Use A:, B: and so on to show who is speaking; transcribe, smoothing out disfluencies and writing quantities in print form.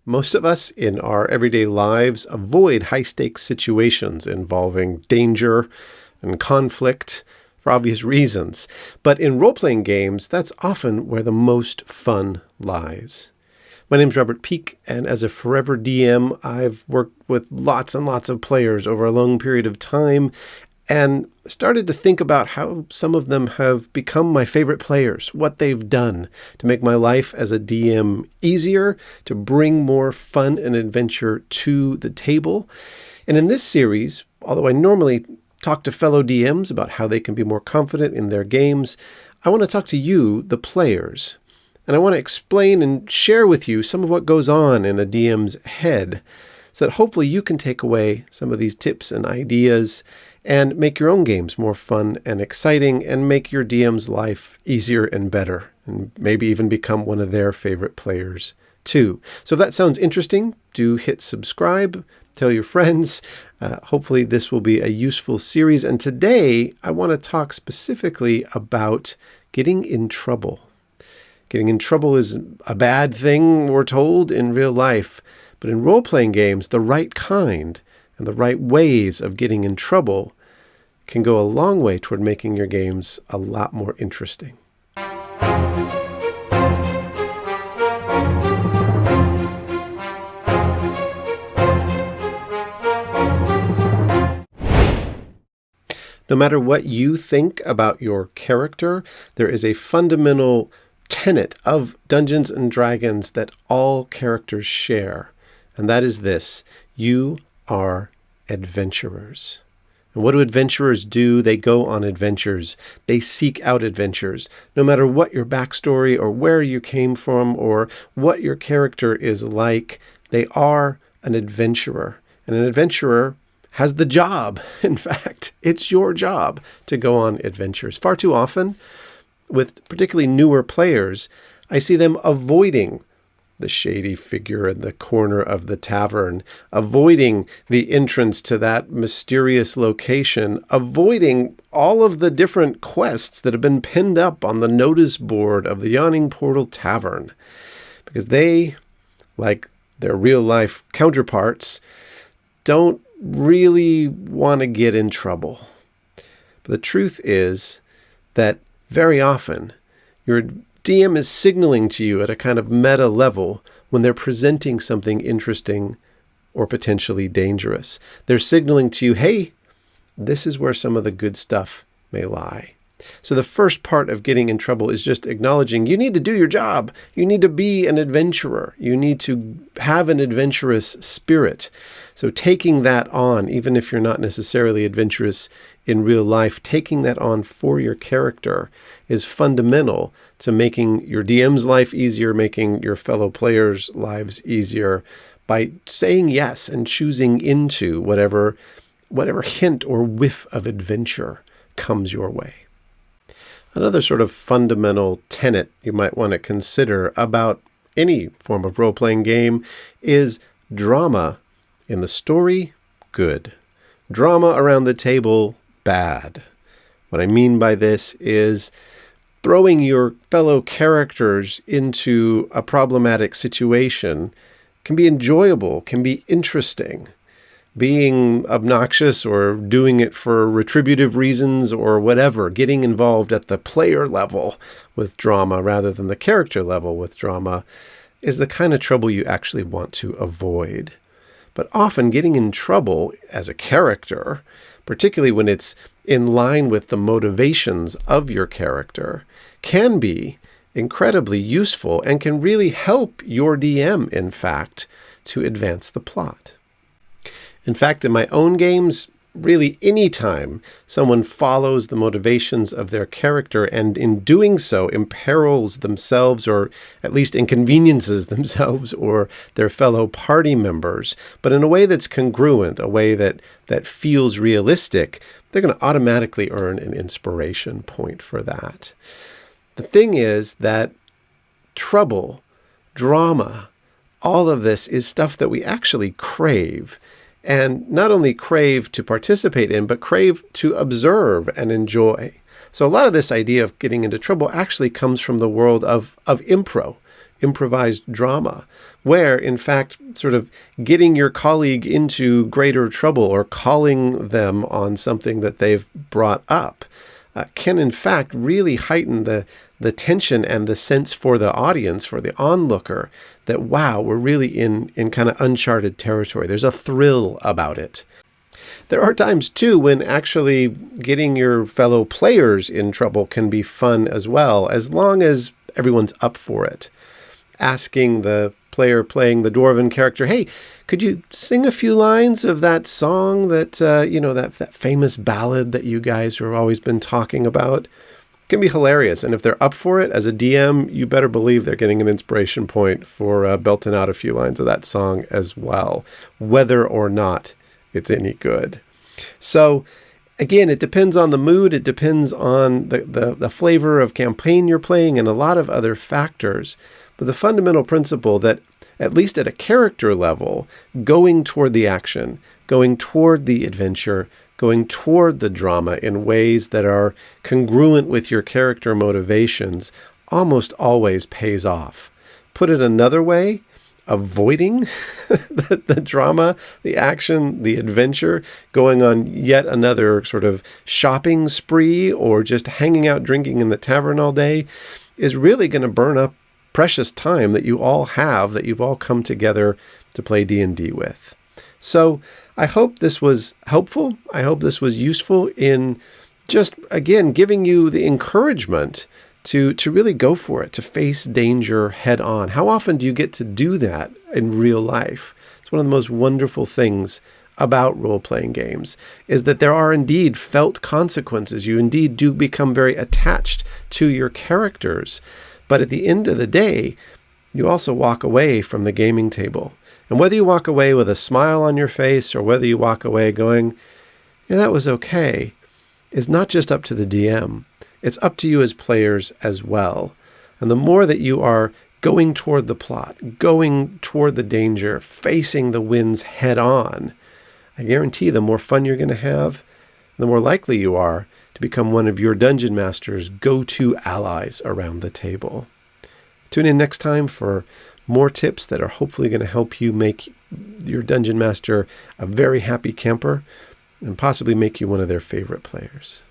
A: Most of us in our everyday lives avoid high-stakes situations involving danger and conflict for obvious reasons. But in role-playing games, that's often where the most fun lies. My name's Robert Peake, and as a forever DM, I've worked with lots and lots of players over a long period of time and started to think about how some of them have become my favorite players, what they've done to make my life as a DM easier, to bring more fun and adventure to the table. And in this series, although I normally talk to fellow DMs about how they can be more confident in their games, I want to talk to you, the players. And I want to explain and share with you some of what goes on in a DM's head so that hopefully you can take away some of these tips and ideas and make your own games more fun and exciting and make your DM's life easier and better, and maybe even become one of their favorite players too. So if that sounds interesting, do hit subscribe, tell your friends. Hopefully this will be a useful series. And today I want to talk specifically about getting in trouble. Getting in trouble is a bad thing, we're told, in real life. But in role-playing games, the right kind and the right ways of getting in trouble can go a long way toward making your games a lot more interesting. No matter what you think about your character, there is a fundamental tenet of Dungeons and Dragons that all characters share. And that is this: you are adventurers. And what do adventurers do? They go on adventures. They seek out adventures. No matter what your backstory or where you came from or what your character is like, they are an adventurer. And an adventurer has the job. In fact, it's your job to go on adventures. Far too often, with particularly newer players, I see them avoiding the shady figure in the corner of the tavern, avoiding the entrance to that mysterious location, avoiding all of the different quests that have been pinned up on the notice board of the Yawning Portal Tavern, because they, like their real-life counterparts, don't really want to get in trouble. But the truth is that very often your DM is signaling to you at a kind of meta level when they're presenting something interesting or potentially dangerous. They're signaling to you, hey, this is where some of the good stuff may lie. So the first part of getting in trouble is just acknowledging you need to do your job. You need to be an adventurer. You need to have an adventurous spirit. So taking that on, even if you're not necessarily adventurous in real life, taking that on for your character is fundamental to making your DM's life easier, making your fellow players' lives easier by saying yes and choosing into whatever hint or whiff of adventure comes your way. Another sort of fundamental tenet you might want to consider about any form of role-playing game is drama in the story, good. Drama around the table, bad. What I mean by this is throwing your fellow characters into a problematic situation can be enjoyable, can be interesting. Being obnoxious or doing it for retributive reasons or whatever, getting involved at the player level with drama rather than the character level with drama is the kind of trouble you actually want to avoid. But often getting in trouble as a character, particularly when it's in line with the motivations of your character, can be incredibly useful and can really help your DM, in fact, to advance the plot. In fact, in my own games, really any time someone follows the motivations of their character and in doing so imperils themselves or at least inconveniences themselves or their fellow party members, but in a way that's congruent, a way that feels realistic, they're going to automatically earn an inspiration point for that. The thing is that trouble, drama, all of this is stuff that we actually crave. And not only crave to participate in, but crave to observe and enjoy. So a lot of this idea of getting into trouble actually comes from the world of impro. improvised drama, where, in fact, sort of getting your colleague into greater trouble or calling them on something that they've brought up can, in fact, really heighten the tension and the sense for the audience, for the onlooker, that, wow, we're really in kind of uncharted territory. There's a thrill about it. There are times, too, when actually getting your fellow players in trouble can be fun as well, as long as everyone's up for it. Asking the player playing the dwarven character, hey, could you sing a few lines of that song that, that famous ballad that you guys have always been talking about? It can be hilarious. And if they're up for it, as a DM, you better believe they're getting an inspiration point for belting out a few lines of that song as well, whether or not it's any good. So again, it depends on the mood. It depends on the flavor of campaign you're playing and a lot of other factors. But the fundamental principle that, at least at a character level, going toward the action, going toward the adventure, going toward the drama in ways that are congruent with your character motivations almost always pays off. Put it another way, avoiding the drama, the action, the adventure, going on yet another sort of shopping spree or just hanging out drinking in the tavern all day is really going to burn up precious time that you all have, that you've all come together to play D&D with. So I hope this was helpful. I hope this was useful in just, again, giving you the encouragement to really go for it, to face danger head on. How often do you get to do that in real life? It's one of the most wonderful things about role-playing games, is that there are indeed felt consequences. You indeed do become very attached to your characters. But at the end of the day, you also walk away from the gaming table. And whether you walk away with a smile on your face or whether you walk away going, yeah, that was okay, is not just up to the DM. It's up to you as players as well. And the more that you are going toward the plot, going toward the danger, facing the winds head on, I guarantee the more fun you're going to have, the more likely you are to become one of your dungeon master's go-to allies around the table. Tune in next time for more tips that are hopefully going to help you make your dungeon master a very happy camper and possibly make you one of their favorite players.